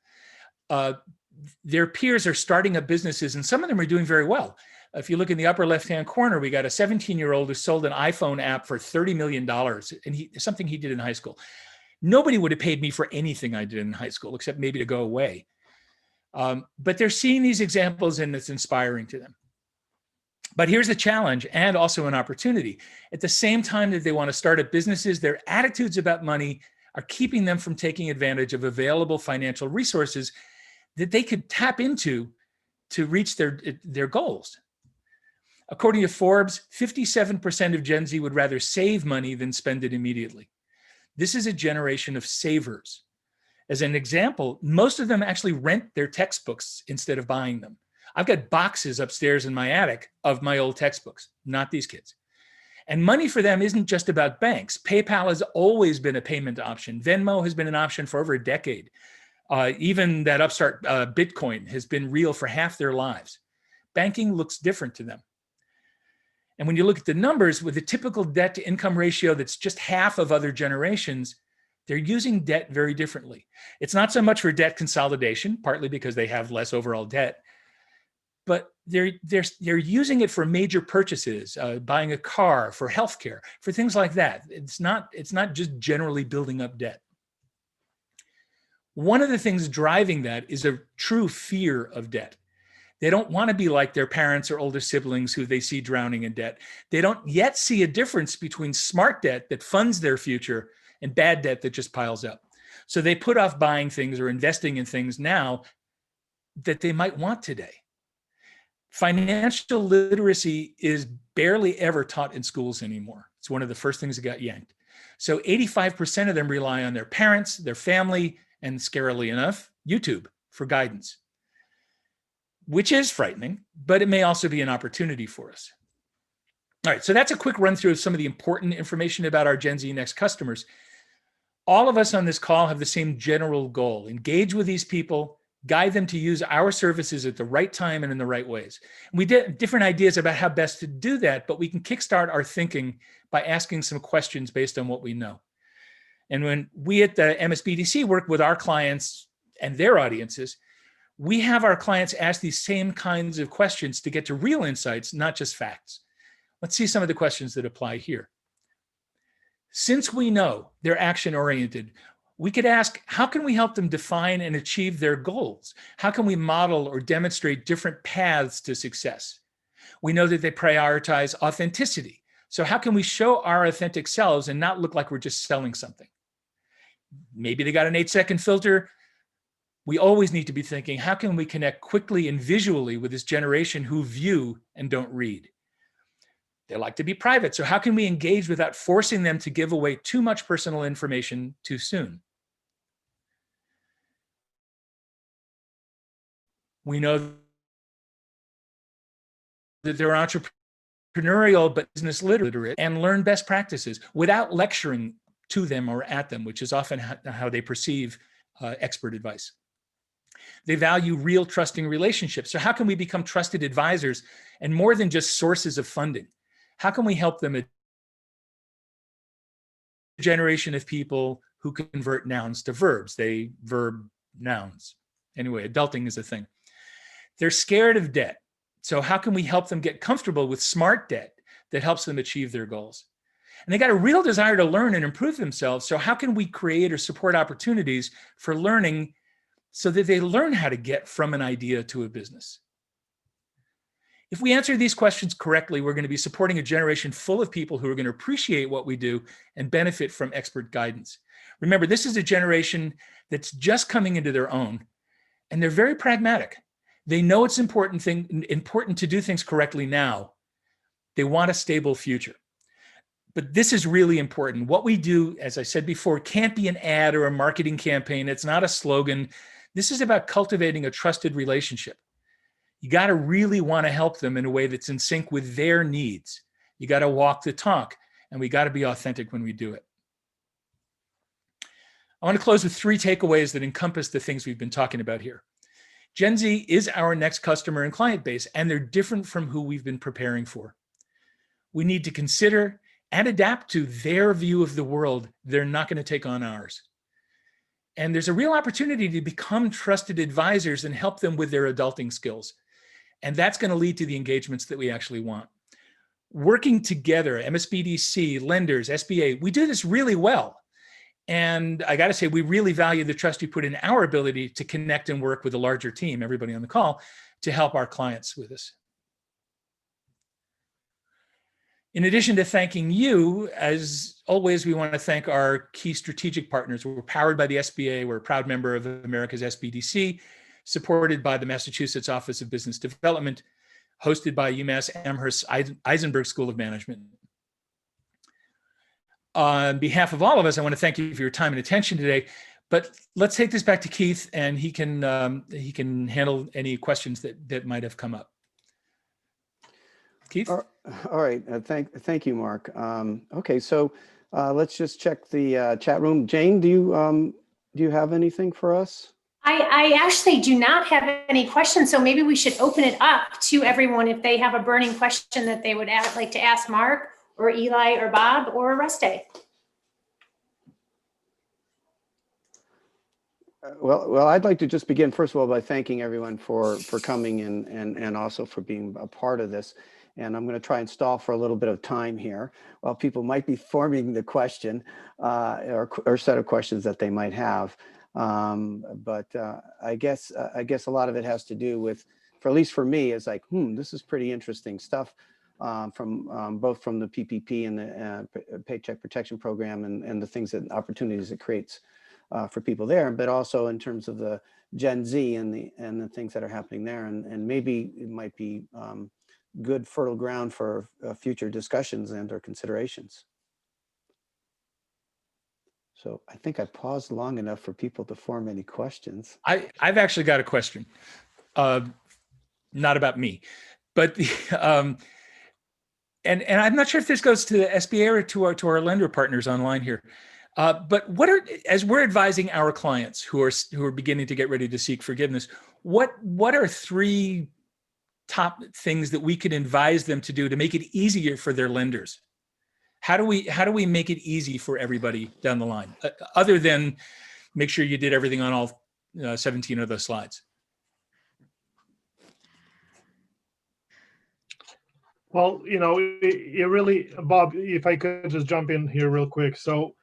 Their peers are starting up businesses, and some of them are doing very well. If you look in the upper left-hand corner, we got a 17-year-old who sold an iPhone app for $30 million, and something he did in high school. Nobody would have paid me for anything I did in high school, except maybe to go away. But they're seeing these examples, and it's inspiring to them. But here's a challenge and also an opportunity. At the same time that they want to start up businesses, their attitudes about money are keeping them from taking advantage of available financial resources that they could tap into to reach their goals. According to Forbes, 57% of Gen Z would rather save money than spend it immediately. This is a generation of savers. As an example, most of them actually rent their textbooks instead of buying them. I've got boxes upstairs in my attic of my old textbooks, not these kids. And money for them isn't just about banks. PayPal has always been a payment option. Venmo has been an option for over a decade. Even that upstart Bitcoin has been real for half their lives. Banking looks different to them. And when you look at the numbers, with a typical debt to income ratio that's just half of other generations, they're using debt very differently. It's not so much for debt consolidation, partly because they have less overall debt, but they're using it for major purchases, buying a car, for healthcare, for things like that. It's not just generally building up debt. One of the things driving that is a true fear of debt. They don't want to be like their parents or older siblings who they see drowning in debt. They don't yet see a difference between smart debt that funds their future and bad debt that just piles up. So they put off buying things or investing in things now that they might want today. Financial literacy is barely ever taught in schools anymore. It's one of the first things that got yanked. So 85% of them rely on their parents, their family, and scarily enough, YouTube for guidance, which is frightening, but it may also be an opportunity for us. All right, so that's a quick run through of some of the important information about our Gen Z Next customers. All of us on this call have the same general goal: engage with these people, guide them to use our services at the right time and in the right ways. We did different ideas about how best to do that, but we can kickstart our thinking by asking some questions based on what we know. And when we at the MSBDC work with our clients and their audiences, we have our clients ask these same kinds of questions to get to real insights, not just facts. Let's see some of the questions that apply here. Since we know they're action-oriented, we could ask, how can we help them define and achieve their goals? How can we model or demonstrate different paths to success? We know that they prioritize authenticity. So how can we show our authentic selves and not look like we're just selling something? Maybe they got an 8-second filter. We always need to be thinking, how can we connect quickly and visually with this generation who view and don't read? They like to be private. So how can we engage without forcing them to give away too much personal information too soon? We know that they're entrepreneurial but business literate and learn best practices without lecturing to them or at them, which is often how they perceive expert advice. They value real trusting relationships. So how can we become trusted advisors and more than just sources of funding? How can we help them, a generation of people who convert nouns to verbs? They verb nouns. Anyway, adulting is a thing. They're scared of debt. So how can we help them get comfortable with smart debt that helps them achieve their goals? And they got a real desire to learn and improve themselves. So how can we create or support opportunities for learning so that they learn how to get from an idea to a business? If we answer these questions correctly, we're going to be supporting a generation full of people who are going to appreciate what we do and benefit from expert guidance. Remember, this is a generation that's just coming into their own, and they're very pragmatic. They know it's important to do things correctly now. They want a stable future. But this is really important. What we do, as I said before, can't be an ad or a marketing campaign. It's not a slogan. This is about cultivating a trusted relationship. You got to really want to help them in a way that's in sync with their needs. You got to walk the talk, and we got to be authentic when we do it. I want to close with 3 takeaways that encompass the things we've been talking about here. Gen Z is our next customer and client base, and they're different from who we've been preparing for. We need to consider and adapt to their view of the world. They're not going to take on ours. And there's a real opportunity to become trusted advisors and help them with their adulting skills. And that's going to lead to the engagements that we actually want. Working together, MSBDC, lenders, SBA, we do this really well. And I got to say, we really value the trust you put in our ability to connect and work with a larger team, everybody on the call, to help our clients with this. In addition to thanking you, as always, we want to thank our key strategic partners. We're powered by the SBA. We're a proud member of America's SBDC, supported by the Massachusetts Office of Business Development, hosted by UMass Amherst Eisenberg School of Management. On behalf of all of us, I want to thank you for your time and attention today. But let's take this back to Keith, and he can handle any questions that might have come up. Keith? All right. Thank you, Mark. Okay, so let's just check the chat room. Jane, do you have anything for us? I actually do not have any questions, so maybe we should open it up to everyone if they have a burning question that they would like to ask Mark or Eli or Bob or Reste. Well, I'd like to just begin, first of all, by thanking everyone for coming and also for being a part of this. And I'm going to try and stall for a little bit of time here while people might be forming the question or set of questions that they might have. But I guess a lot of it has to do with, at least for me, is like, this is pretty interesting stuff from both from the PPP and the Paycheck Protection Program and the things and opportunities it creates for people there, but also in terms of the Gen Z and the things that are happening there, and maybe it might be good fertile ground for future discussions and or considerations. So I think I paused long enough for people to form any questions. I've actually got a question, not about me, but and I'm not sure if this goes to the SBA or to our lender partners online here. But as we're advising our clients who are beginning to get ready to seek forgiveness, what are 3 top things that we could advise them to do to make it easier for their lenders? How do we make it easy for everybody down the line, other than make sure you did everything on all 17 of those slides? Well, it really, Bob, if I could just jump in here real quick. So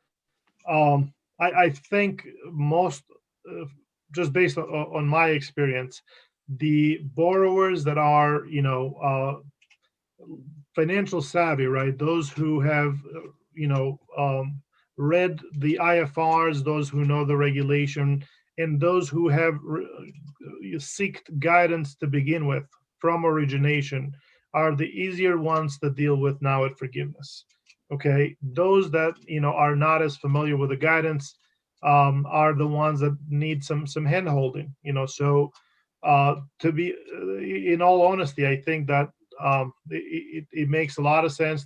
I think most, just based on my experience, the borrowers that are, financial savvy, right? Those who have, read the IFRs, those who know the regulation, and those who have seeked guidance to begin with from origination are the easier ones to deal with now at forgiveness. Okay, those that are not as familiar with the guidance are the ones that need some hand holding. So to be, in all honesty, I think that it makes a lot of sense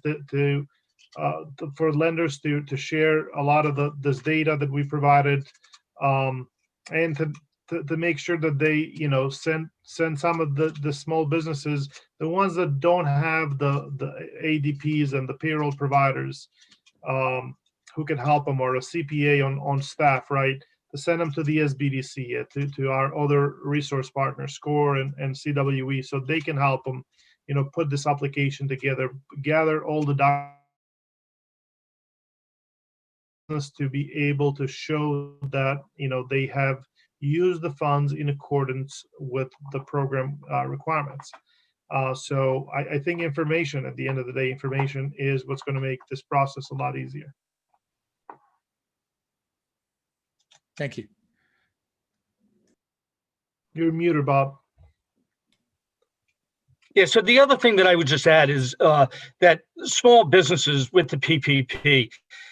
for lenders to share a lot of this data that we provided, and to make sure that they send some of the small businesses, the ones that don't have the ADPs and the payroll providers who can help them, or a CPA on staff, right, to send them to the SBDC, to our other resource partners, SCORE and CWE, so they can help them put this application together, gather all the documents to be able to show that they have used the funds in accordance with the program requirements. So I think information, at the end of the day, information is what's going to make this process a lot easier. Thank you. You're muted, Bob. Yeah, so the other thing that I would just add is that small businesses with the PPP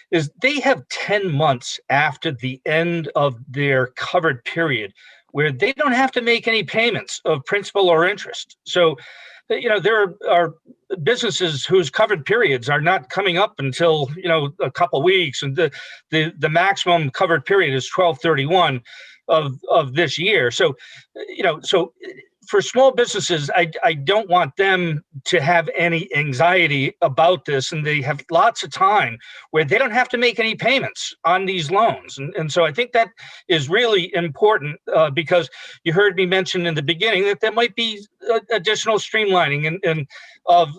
is they have 10 months after the end of their covered period where they don't have to make any payments of principal or interest. So, there are businesses whose covered periods are not coming up until, a couple weeks, and the maximum covered period is 12/31 of this year. So, for small businesses, I don't want them to have any anxiety about this, and they have lots of time where they don't have to make any payments on these loans. And so I think that is really important because you heard me mention in the beginning that there might be additional streamlining of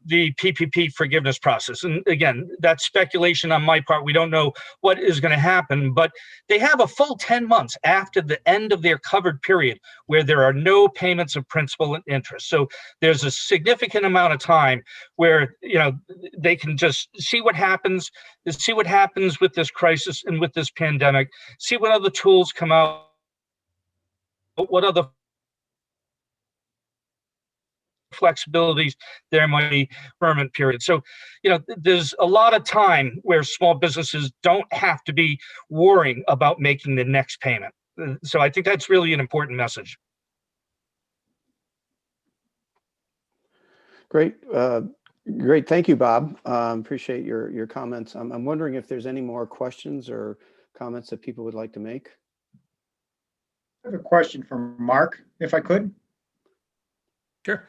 the PPP forgiveness process. And again, that's speculation on my part. We don't know what is going to happen, but they have a full 10 months after the end of their covered period where there are no payments of principal and interest. So there's a significant amount of time where they can just see what happens with this crisis and with this pandemic, see what other tools come out, what other flexibilities there might be, permanent period. So, there's a lot of time where small businesses don't have to be worrying about making the next payment. So I think that's really an important message. Great. Great. Thank you, Bob. Appreciate your comments. I'm wondering if there's any more questions or comments that people would like to make. I have a question from Mark, if I could. Sure.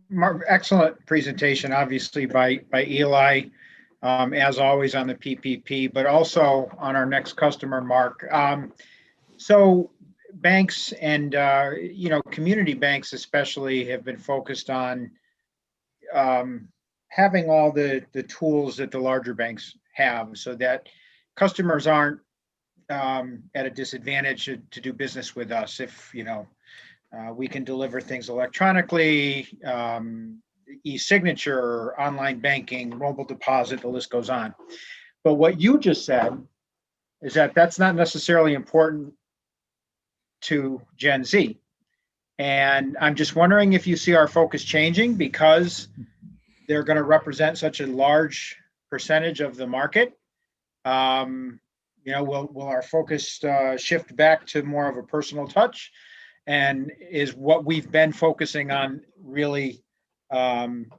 Mark, excellent presentation, obviously by Eli, as always on the PPP, but also on our next customer, Mark. So banks and community banks especially have been focused on having all the tools that the larger banks have, so that customers aren't at a disadvantage to do business with us. If we can deliver things electronically, e-signature, online banking, mobile deposit, the list goes on. But what you just said is that that's not necessarily important to Gen Z. And I'm just wondering if you see our focus changing because they're going to represent such a large percentage of the market. will our focus shift back to more of a personal touch? And is what we've been focusing on really, going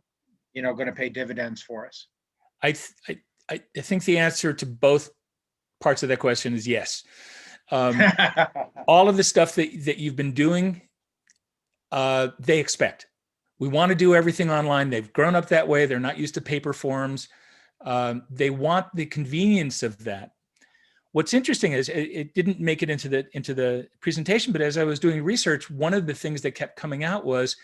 to pay dividends for us? I think the answer to both parts of that question is yes. All of the stuff that you've been doing, they expect. We want to do everything online. They've grown up that way. They're not used to paper forms. They want the convenience of that. What's interesting is it didn't make it into the presentation, but as I was doing research, one of the things that kept coming out was,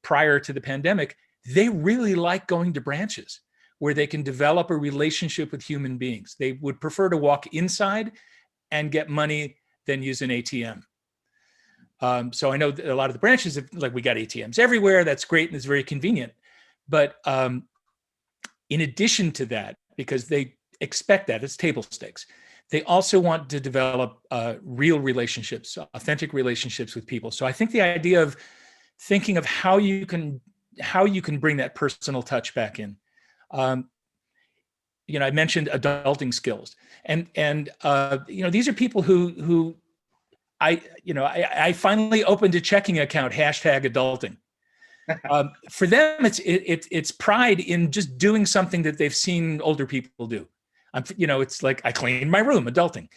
prior to the pandemic, they really like going to branches where they can develop a relationship with human beings. They would prefer to walk inside and get money than use an ATM. So I know that a lot of the branches, we got ATMs everywhere. That's great and it's very convenient. But in addition to that, because they expect that, it's table stakes, they also want to develop real relationships, authentic relationships with people. So I think the idea of thinking of how you can bring that personal touch back in. I mentioned adulting skills, and these are people who I finally opened a checking account, #adulting. For them, it's pride in just doing something that they've seen older people do. It's like, I cleaned my room, adulting.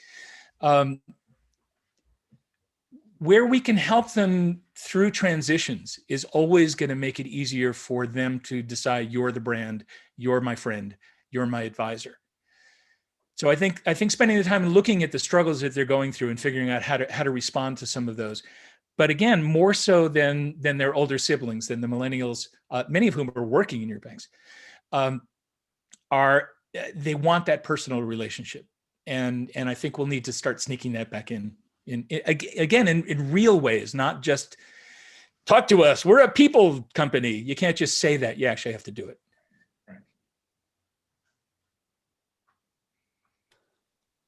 Where we can help them through transitions is always going to make it easier for them to decide, you're the brand, you're my friend, you're my advisor. So I think spending the time looking at the struggles that they're going through and figuring out how to respond to some of those. But again, more so than their older siblings, than the millennials, many of whom are working in your banks, they want that personal relationship. And I think we'll need to start sneaking that back in real ways, not just talk to us. We're a people company. You can't just say that. You actually have to do it.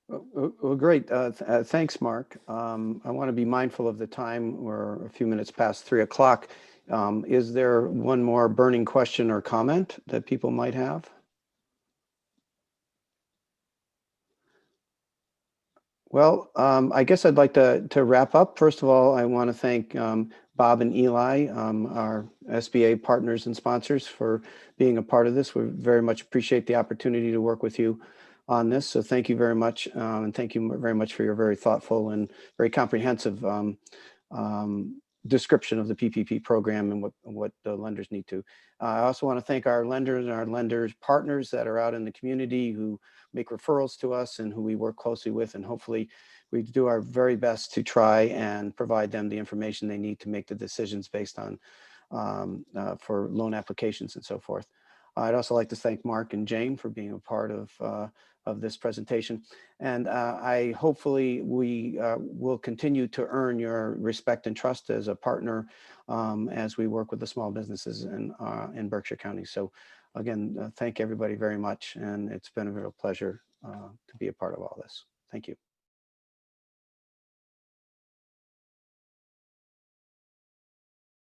Well, great. Thanks, Mark. I want to be mindful of the time. We're a few minutes past 3 o'clock. Is there one more burning question or comment that people might have? Well, I guess I'd like to wrap up. First of all, I want to thank Bob and Eli, our SBA partners and sponsors, for being a part of this. We very much appreciate the opportunity to work with you on this. So thank you very much. And thank you very much for your very thoughtful and very comprehensive description of the PPP program and what the lenders need to. I also want to thank our lenders and our lenders partners that are out in the community who make referrals to us and who we work closely with. And hopefully we do our very best to try and provide them the information they need to make the decisions based on for loan applications and so forth. I'd also like to thank Mark and Jane for being a part of this presentation. And hopefully we will continue to earn your respect and trust as a partner as we work with the small businesses in Berkshire County. So again, thank everybody very much. And it's been a real pleasure to be a part of all this. Thank you.